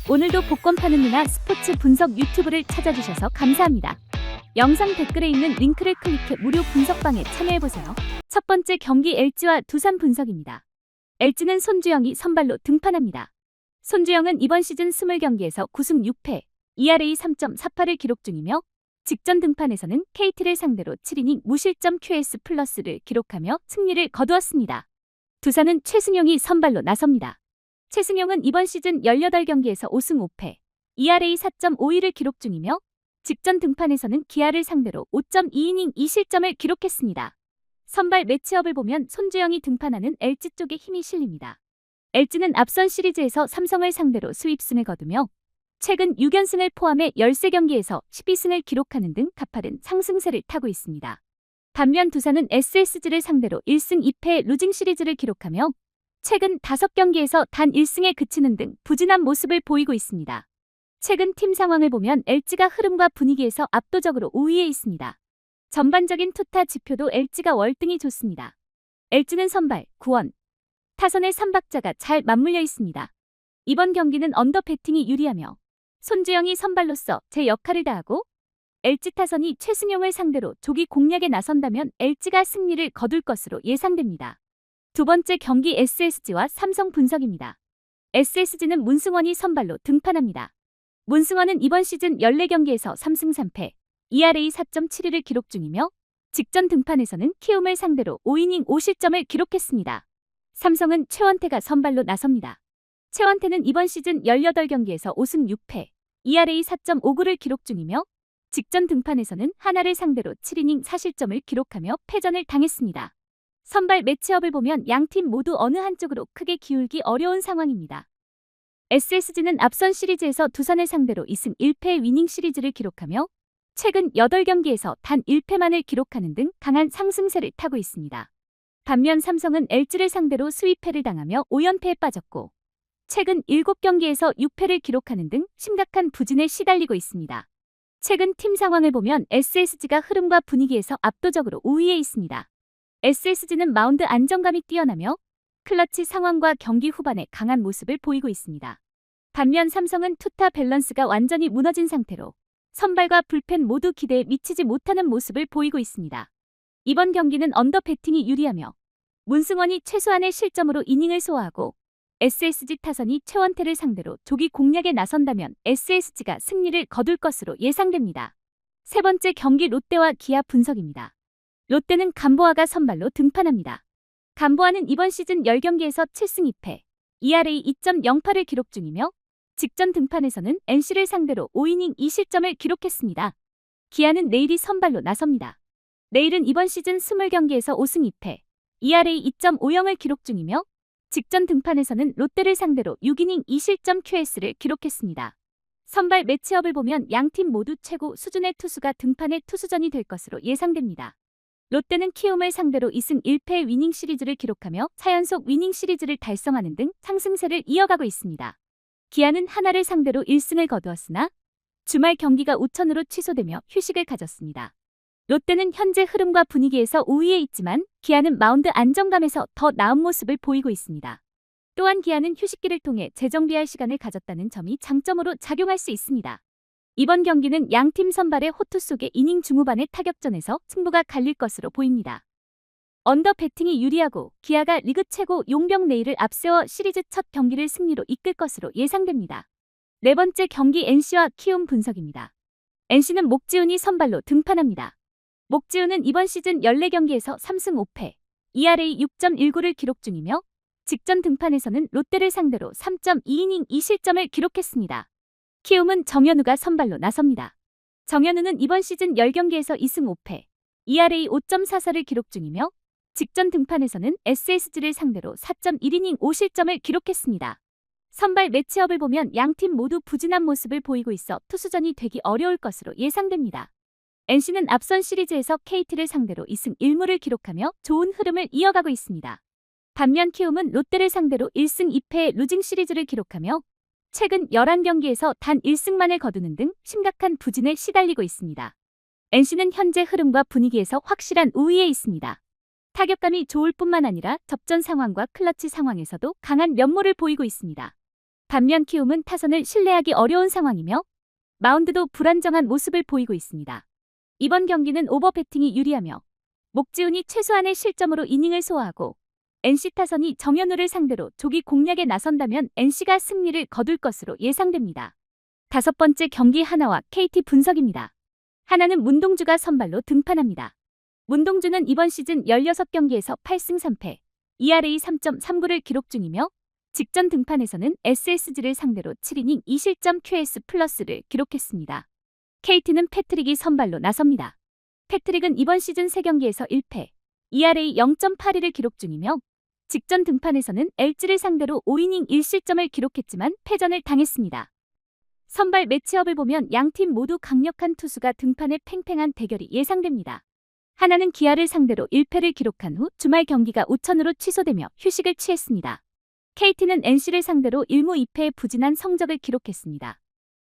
오늘도 복권 파는 누나 스포츠 분석 유튜브를 찾아주셔서 감사합니다. 영상 댓글에 있는 링크를 클릭해 무료 분석방에 참여해보세요. 첫 번째 경기 LG와 두산 분석입니다. LG는 손주영이 선발로 등판합니다. 손주영은 이번 시즌 20경기에서 9승 6패, ERA 3.48을 기록 중이며 직전 등판에서는 KT를 상대로 7이닝 무실점 QS+를 기록하며 승리를 거두었습니다. 두산은 최승용이 선발로 나섭니다. 최승용은 이번 시즌 18경기에서 5승 5패, ERA 4.52를 기록 중이며 직전 등판에서는 기아를 상대로 5.2이닝 2실점을 기록했습니다. 선발 매치업을 보면 손주영이 등판하는 LG 쪽에 힘이 실립니다. LG는 앞선 시리즈에서 삼성을 상대로 스윕승을 거두며 최근 6연승을 포함해 13경기에서 12승을 기록하는 등 가파른 상승세를 타고 있습니다. 반면 두산은 SSG를 상대로 1승 2패의 루징 시리즈를 기록하며 최근 5경기에서 단 1승에 그치는 등 부진한 모습을 보이고 있습니다. 최근 팀 상황을 보면 LG가 흐름과 분위기에서 압도적으로 우위에 있습니다. 전반적인 투타 지표도 LG가 월등히 좋습니다. LG는 선발, 구원, 타선의 3박자가 잘 맞물려 있습니다. 이번 경기는 언더 배팅이 유리하며 손주영이 선발로서 제 역할을 다하고 LG 타선이 최승용을 상대로 조기 공략에 나선다면 LG가 승리를 거둘 것으로 예상됩니다. 두 번째 경기 SSG와 삼성 분석입니다. SSG는 문승원이 선발로 등판합니다. 문승원은 이번 시즌 14경기에서 3승 3패, ERA 4.72를 기록 중이며 직전 등판에서는 키움을 상대로 5이닝 5실점을 기록했습니다. 삼성은 최원태가 선발로 나섭니다. 최원태는 이번 시즌 18경기에서 5승 6패, ERA 4.59를 기록 중이며 직전 등판에서는 하나를 상대로 7이닝 4실점을 기록하며 패전을 당했습니다. 선발 매치업을 보면 양팀 모두 어느 한쪽으로 크게 기울기 어려운 상황입니다. SSG는 앞선 시리즈에서 두산을 상대로 2승 1패의 위닝 시리즈를 기록하며 최근 8경기에서 단 1패만을 기록하는 등 강한 상승세를 타고 있습니다. 반면 삼성은 LG를 상대로 스윕패를 당하며 5연패에 빠졌고 최근 7경기에서 6패를 기록하는 등 심각한 부진에 시달리고 있습니다. 최근 팀 상황을 보면 SSG가 흐름과 분위기에서 압도적으로 우위에 있습니다. SSG는 마운드 안정감이 뛰어나며 클러치 상황과 경기 후반에 강한 모습을 보이고 있습니다. 반면 삼성은 투타 밸런스가 완전히 무너진 상태로 선발과 불펜 모두 기대에 미치지 못하는 모습을 보이고 있습니다. 이번 경기는 언더 배팅이 유리하며 문승원이 최소한의 실점으로 이닝을 소화하고 SSG 타선이 최원태를 상대로 조기 공략에 나선다면 SSG가 승리를 거둘 것으로 예상됩니다. 세 번째 경기 롯데와 기아 분석입니다. 롯데는 감보아가 선발로 등판합니다. 감보아는 이번 시즌 10경기에서 7승 2패, ERA 2.08을 기록 중이며 직전 등판에서는 NC를 상대로 5이닝 2실점을 기록했습니다. 기아는 내일이 선발로 나섭니다. 내일은 이번 시즌 20경기에서 5승 2패, ERA 2.50을 기록 중이며 직전 등판에서는 롯데를 상대로 6이닝 2실점 QS를 기록했습니다. 선발 매치업을 보면 양팀 모두 최고 수준의 투수가 등판의 투수전이 될 것으로 예상됩니다. 롯데는 키움을 상대로 2승 1패의 위닝 시리즈를 기록하며 4연속 위닝 시리즈를 달성하는 등 상승세를 이어가고 있습니다. 기아는 하나를 상대로 1승을 거두었으나 주말 경기가 우천으로 취소되며 휴식을 가졌습니다. 롯데는 현재 흐름과 분위기에서 우위에 있지만 기아는 마운드 안정감에서 더 나은 모습을 보이고 있습니다. 또한 기아는 휴식기를 통해 재정비할 시간을 가졌다는 점이 장점으로 작용할 수 있습니다. 이번 경기는 양팀 선발의 호투 속의 이닝 중후반의 타격전에서 승부가 갈릴 것으로 보입니다. 언더 배팅이 유리하고 기아가 리그 최고 용병 레이를 앞세워 시리즈 첫 경기를 승리로 이끌 것으로 예상됩니다. 네 번째 경기 NC와 키움 분석입니다. NC는 목지훈이 선발로 등판합니다. 목지훈은 이번 시즌 14경기에서 3승 5패, ERA 6.19를 기록 중이며 직전 등판에서는 롯데를 상대로 3.2이닝 2실점을 기록했습니다. 키움은 정현우가 선발로 나섭니다. 정현우는 이번 시즌 10경기에서 2승 5패, ERA 5.44를 기록 중이며 직전 등판에서는 SSG를 상대로 4.1이닝 5실점을 기록했습니다. 선발 매치업을 보면 양팀 모두 부진한 모습을 보이고 있어 투수전이 되기 어려울 것으로 예상됩니다. NC는 앞선 시리즈에서 KT를 상대로 2승 1무를 기록하며 좋은 흐름을 이어가고 있습니다. 반면 키움은 롯데를 상대로 1승 2패의 루징 시리즈를 기록하며 최근 11경기에서 단 1승만을 거두는 등 심각한 부진에 시달리고 있습니다. NC는 현재 흐름과 분위기에서 확실한 우위에 있습니다. 타격감이 좋을 뿐만 아니라 접전 상황과 클러치 상황에서도 강한 면모를 보이고 있습니다. 반면 키움은 타선을 신뢰하기 어려운 상황이며 마운드도 불안정한 모습을 보이고 있습니다. 이번 경기는 오버 배팅이 유리하며 목지훈이 최소한의 실점으로 이닝을 소화하고 NC 타선이 정현우를 상대로 조기 공략에 나선다면 NC가 승리를 거둘 것으로 예상됩니다. 다섯 번째 경기 하나와 KT 분석입니다. 하나는 문동주가 선발로 등판합니다. 문동주는 이번 시즌 16경기에서 8승 3패, ERA 3.39를 기록 중이며 직전 등판에서는 SSG를 상대로 7이닝 2실점 QS+를 기록했습니다. KT는 패트릭이 선발로 나섭니다. 패트릭은 이번 시즌 3경기에서 1패, ERA 0.82를 기록 중이며 직전 등판에서는 LG를 상대로 5이닝 1실점을 기록했지만 패전을 당했습니다. 선발 매치업을 보면 양팀 모두 강력한 투수가 등판해 팽팽한 대결이 예상됩니다. 하나는 기아를 상대로 1패를 기록한 후 주말 경기가 우천으로 취소되며 휴식을 취했습니다. KT는 NC를 상대로 1무 2패의 부진한 성적을 기록했습니다.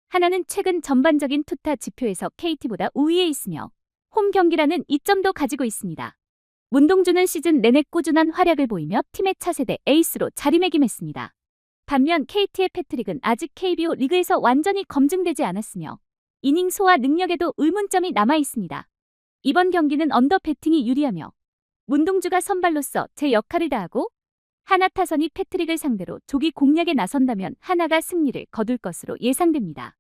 하나는 최근 전반적인 투타 지표에서 KT보다 우위에 있으며 홈 경기라는 이점도 가지고 있습니다. 문동주는 시즌 내내 꾸준한 활약을 보이며 팀의 차세대 에이스로 자리매김했습니다. 반면 KT의 패트릭은 아직 KBO 리그에서 완전히 검증되지 않았으며 이닝 소화 능력에도 의문점이 남아 있습니다. 이번 경기는 언더 배팅이 유리하며 문동주가 선발로서 제 역할을 다하고 하나 타선이 패트릭을 상대로 조기 공략에 나선다면 하나가 승리를 거둘 것으로 예상됩니다.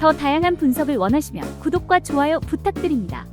더 다양한 분석을 원하시면 구독과 좋아요 부탁드립니다.